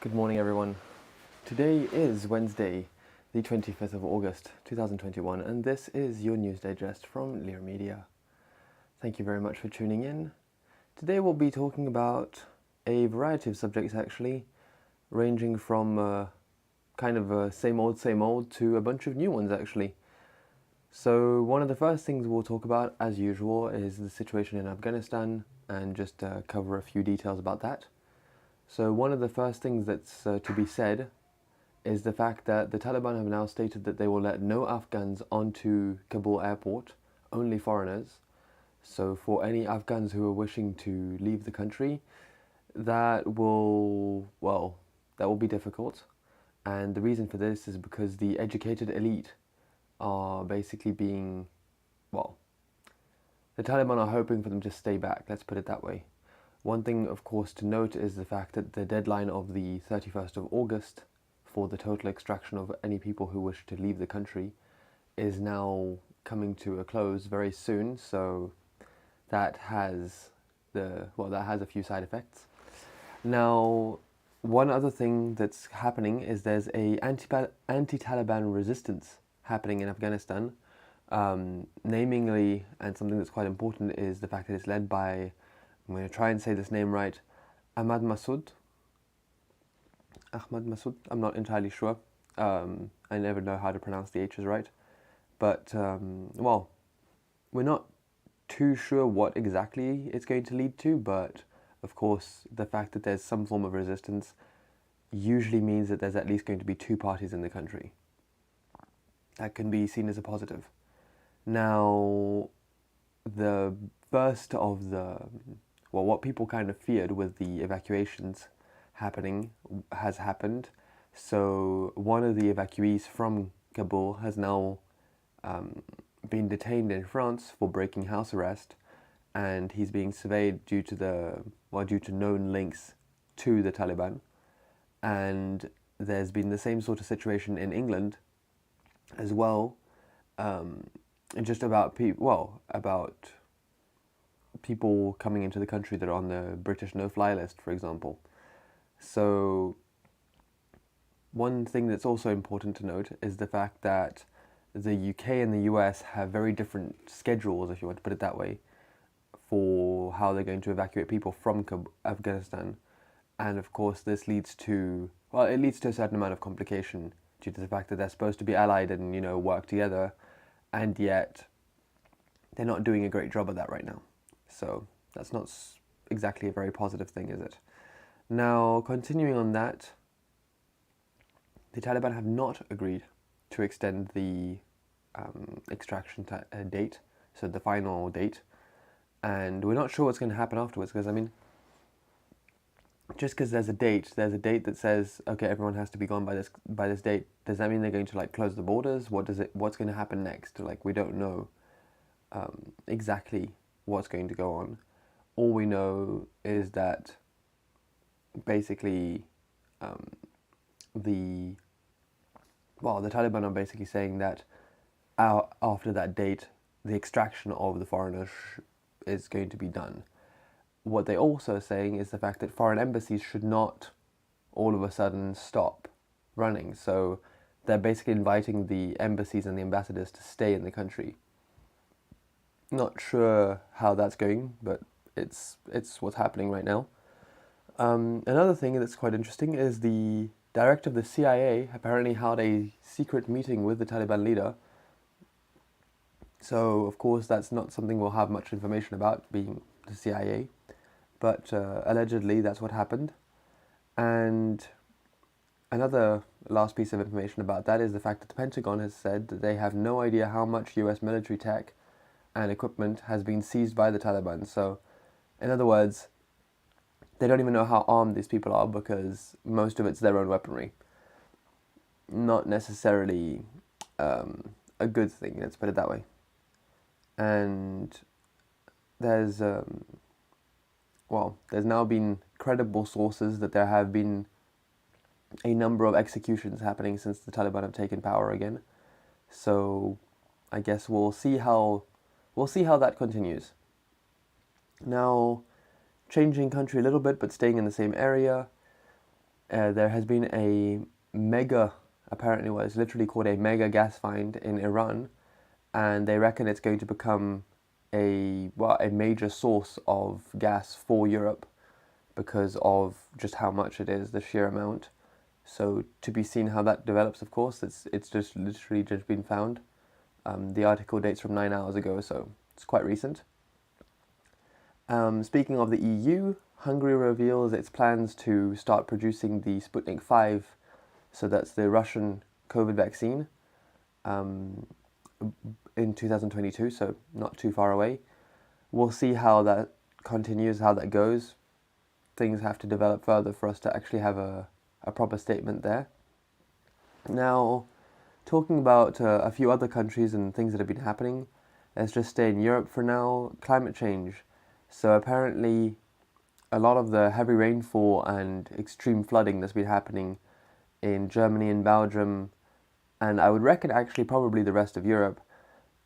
Good morning, everyone. Today is Wednesday, the 25th of August, 2021, and this is your news digest from Lear Media. Thank you very much for tuning in. Today we'll be talking about a variety of subjects, actually, ranging from kind of same old to a bunch of new ones, actually. So one of the first things we'll talk about, as usual, is the situation in Afghanistan, and just cover a few details about that. So one of the first things that's to be said is the fact that the Taliban have now stated that they will let no Afghans onto Kabul airport, only foreigners. So for any Afghans who are wishing to leave the country, that will be difficult. And the reason for this is because the educated elite are basically being, the Taliban are hoping for them to stay back, let's put it that way. One thing, of course, to note is the fact that the deadline of the 31st of August for the total extraction of any people who wish to leave the country is now coming to a close very soon, so that has a few side effects. Now, one other thing that's happening is there's a anti-Taliban resistance happening in Afghanistan, namely, and something that's quite important is the fact that it's led by, I'm going to try and say this name right, Ahmad Massoud, I'm not entirely sure. I never know how to pronounce the H's right. But, we're not too sure what exactly it's going to lead to, but of course the fact that there's some form of resistance usually means that there's at least going to be two parties in the country. That can be seen as a positive. Now, the first of what people kind of feared with the evacuations happening has happened. So one of the evacuees from Kabul has now been detained in France for breaking house arrest, and he's being surveyed due to known links to the Taliban. And there's been the same sort of situation in England as well, just about people coming into the country that are on the British no-fly list, for example. So one thing that's also important to note is the fact that the UK and the US have very different schedules, if you want to put it that way, for how they're going to evacuate people from Afghanistan. And of course this leads to a certain amount of complication due to the fact that they're supposed to be allied and, work together, and yet they're not doing a great job of that right now. So that's not exactly a very positive thing, is it? Now, continuing on that, the Taliban have not agreed to extend the extraction date, so the final date, and we're not sure what's going to happen afterwards, because, just because there's a date that says, okay, everyone has to be gone by this date, does that mean they're going to, close the borders? What's going to happen next? We don't know exactly what's going to go on. All we know is that basically the Taliban are basically saying that after that date, the extraction of the foreigners is going to be done. What they also are saying is the fact that foreign embassies should not all of a sudden stop running. So they're basically inviting the embassies and the ambassadors to stay in the country. Not sure how that's going, but it's what's happening right now. Another thing that's quite interesting is the director of the CIA apparently held a secret meeting with the Taliban leader. So, of course, that's not something we'll have much information about, being the CIA. But allegedly, that's what happened. And another last piece of information about that is the fact that the Pentagon has said that they have no idea how much US military tech and equipment has been seized by the Taliban. So, in other words, they don't even know how armed these people are, because most of it's their own weaponry. Not necessarily a good thing, let's put it that way. And there's now been credible sources that there have been a number of executions happening since the Taliban have taken power again. So I guess we'll see how that continues. Now, changing country a little bit, but staying in the same area, there has been a mega, apparently what is literally called a mega gas find in Iran, and they reckon it's going to become a major source of gas for Europe because of just how much it is, the sheer amount. So to be seen how that develops, of course, it's just literally just been found. The article dates from 9 hours ago, so it's quite recent. Speaking of the EU, Hungary reveals its plans to start producing the Sputnik 5, so that's the Russian COVID vaccine, in 2022, so not too far away. We'll see how that continues, how that goes. Things have to develop further for us to actually have a proper statement there. Now, talking about a few other countries and things that have been happening, let's just stay in Europe for now. Climate change. So apparently a lot of the heavy rainfall and extreme flooding that's been happening in Germany and Belgium, and I would reckon actually probably the rest of Europe,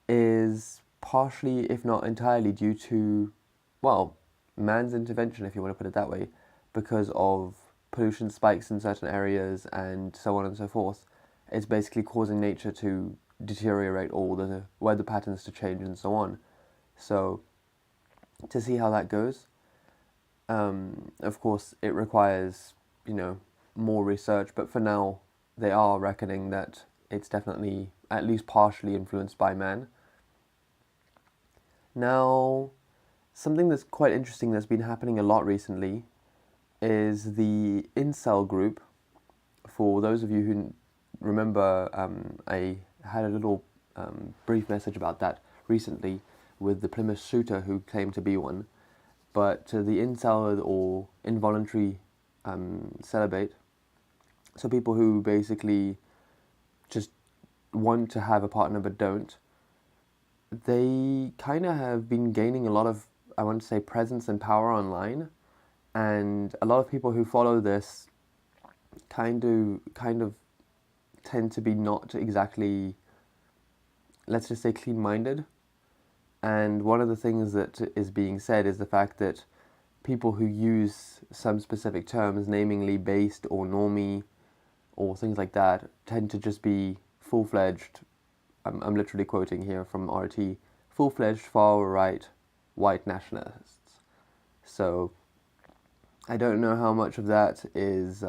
is partially, if not entirely, due to, well, man's intervention, if you want to put it that way, because of pollution spikes in certain areas and so on and so forth. It's basically causing nature to deteriorate, all the weather patterns to change and so on. So to see how that goes, of course it requires, more research, but for now they are reckoning that it's definitely at least partially influenced by man. Now, something that's quite interesting that's been happening a lot recently is the incel group. For those of you who remember, I had a little brief message about that recently with the Plymouth shooter who claimed to be one. But the incel, or involuntary celibate, so people who basically just want to have a partner but don't, they kind of have been gaining a lot of, I want to say, presence and power online, and a lot of people who follow this kind of tend to be not exactly, let's just say, clean-minded. And one of the things that is being said is the fact that people who use some specific terms, namely based or normie or things like that, tend to just be full-fledged, I'm literally quoting here from RT, full-fledged far-right white nationalists. So I don't know how much of that is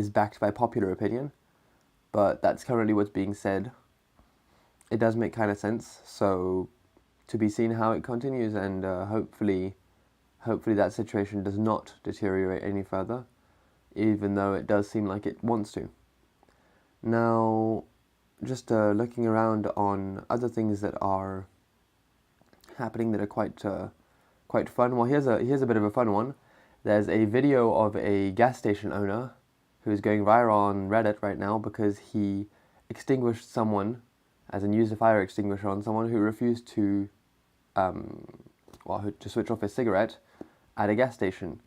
backed by popular opinion, but that's currently what's being said. It does make kind of sense, so to be seen how it continues, and hopefully that situation does not deteriorate any further, even though it does seem like it wants to. Now, just looking around on other things that are happening that are quite fun. Well, here's a bit of a fun one. There's a video of a gas station owner who is going viral on Reddit right now because he extinguished someone, as in used a fire extinguisher on someone who refused to switch off his cigarette at a gas station.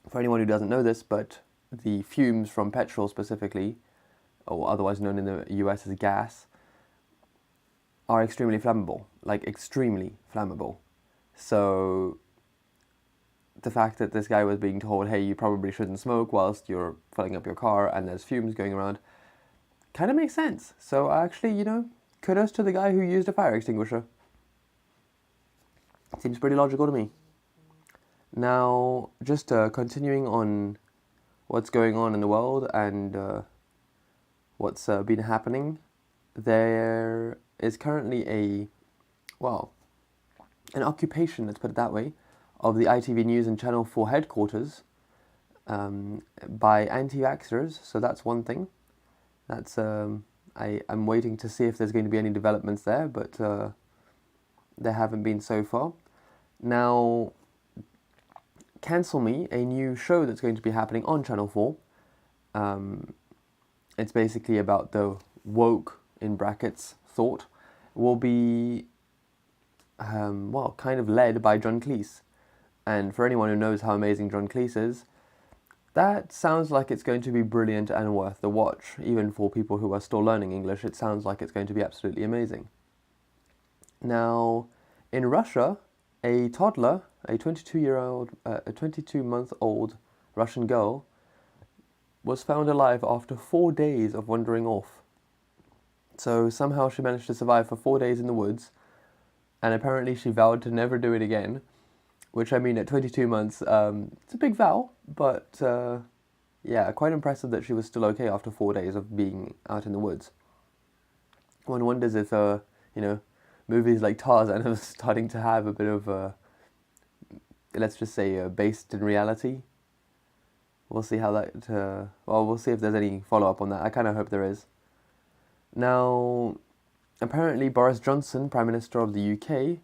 For anyone who doesn't know this, but the fumes from petrol specifically, or otherwise known in the US as gas, are extremely flammable, like extremely flammable. So the fact that this guy was being told, hey, you probably shouldn't smoke whilst you're filling up your car and there's fumes going around, kind of makes sense. So actually, kudos to the guy who used a fire extinguisher. Seems pretty logical to me. Now, just continuing on what's going on in the world and what's been happening, there is currently an occupation, let's put it that way, of the ITV News and Channel 4 headquarters by anti-vaxxers. So that's one thing. That's I'm waiting to see if there's going to be any developments there, but there haven't been so far. Now, Cancel Me, a new show that's going to be happening on Channel 4. It's basically about the woke, in brackets, thought, will be, kind of led by John Cleese. And for anyone who knows how amazing John Cleese is, that sounds like it's going to be brilliant and worth the watch. Even for people who are still learning English, it sounds like it's going to be absolutely amazing. Now, in Russia, a toddler, a 22-month-old Russian girl, was found alive after 4 days of wandering off. So somehow she managed to survive for 4 days in the woods, and apparently she vowed to never do it again, which, I mean, at 22 months, it's a big vow, but yeah, quite impressive that she was still okay after 4 days of being out in the woods. One wonders if, movies like Tarzan are starting to have a bit of, let's just say, based in reality. We'll see how that, we'll see if there's any follow-up on that. I kind of hope there is. Now, apparently Boris Johnson, Prime Minister of the UK,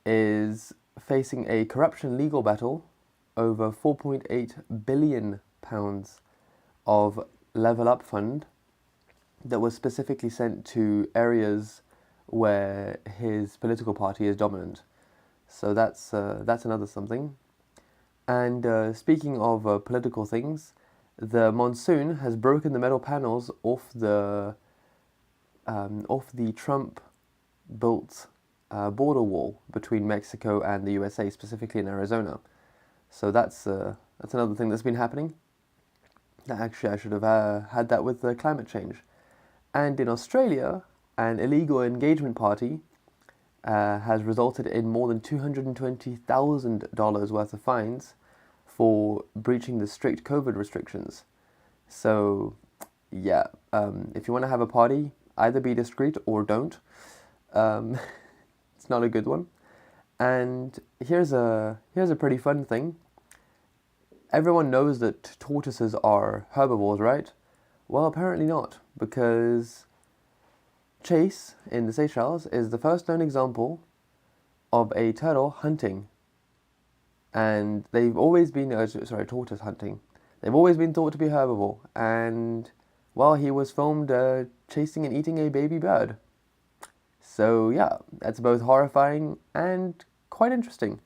is facing a corruption legal battle over £4.8 billion of Level Up Fund that was specifically sent to areas where his political party is dominant. So that's another something. And speaking of political things, the monsoon has broken the metal panels off the Trump-built border wall between Mexico and the USA, specifically in Arizona. So that's another thing that's been happening. Actually, I should have had that with climate change. And in Australia, an illegal engagement party has resulted in more than $220,000 worth of fines for breaching the strict COVID restrictions. So, yeah, if you want to have a party, either be discreet or don't. It's not a good one. And here's a pretty fun thing. Everyone knows that tortoises are herbivores, right? Well, apparently not, because Chase in the Seychelles is the first known example of a turtle hunting. And they've always been, tortoise hunting. They've always been thought to be herbivore. And, well, he was filmed chasing and eating a baby bird. So, yeah, that's both horrifying and quite interesting.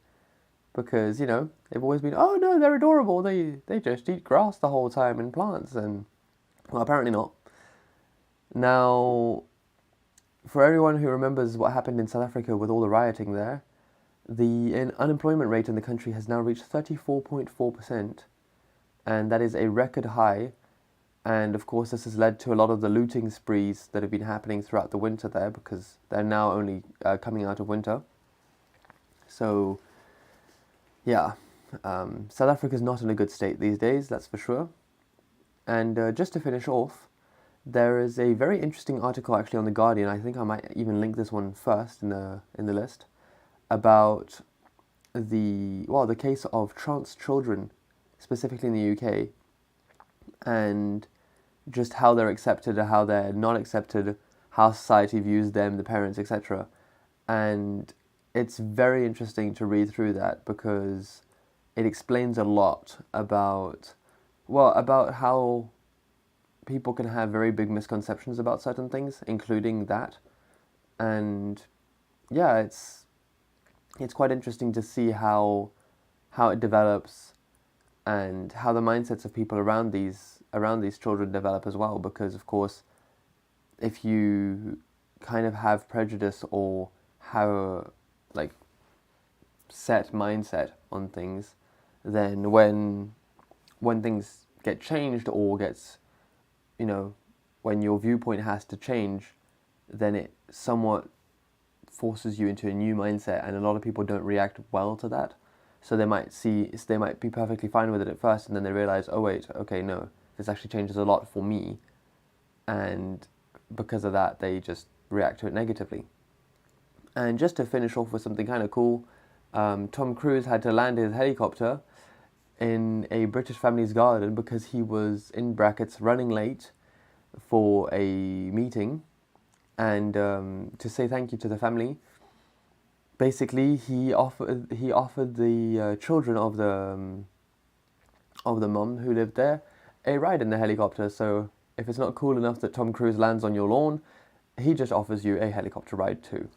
Because, they've always been, oh no, they're adorable. They just eat grass the whole time and plants. And, well, apparently not. Now, for everyone who remembers what happened in South Africa with all the rioting there, the unemployment rate in the country has now reached 34.4%, and that is a record high. And of course, this has led to a lot of the looting sprees that have been happening throughout the winter there, because they're now only coming out of winter. So, yeah, South Africa's not in a good state these days, that's for sure. And just to finish off, there is a very interesting article actually on The Guardian. I think I might even link this one first in the list, about the case of trans children, specifically in the UK, and just how they're accepted, how they're not accepted, how society views them, the parents, etc. And it's very interesting to read through that, because it explains a lot about how people can have very big misconceptions about certain things, including that. And yeah, it's quite interesting to see how it develops, and how the mindsets of people around these children develop as well. Because of course, if you kind of have prejudice or have a set mindset on things, then when things get changed or gets, when your viewpoint has to change, then it somewhat forces you into a new mindset, and a lot of people don't react well to that. So they might be perfectly fine with it at first, and then they realize, oh wait, okay, no, this actually changes a lot for me, and because of that, they just react to it negatively. And just to finish off with something kind of cool, Tom Cruise had to land his helicopter in a British family's garden because he was, in brackets, running late for a meeting. And to say thank you to the family, basically he offered the children of the mum who lived there a ride in the helicopter. So if it's not cool enough that Tom Cruise lands on your lawn, he just offers you a helicopter ride too.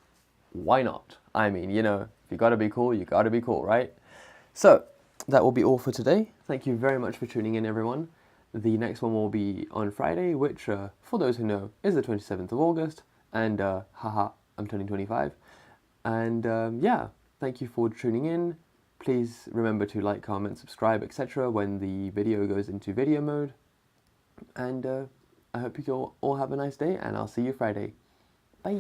Why not? I mean, if you gotta be cool, you gotta be cool, right? So that will be all for today. Thank you very much for tuning in, everyone. The next one will be on Friday, which, for those who know, is the 27th of August. And, I'm turning 25. And, yeah, thank you for tuning in. Please remember to like, comment, subscribe, etc. when the video goes into video mode. And I hope you all have a nice day, and I'll see you Friday. Bye!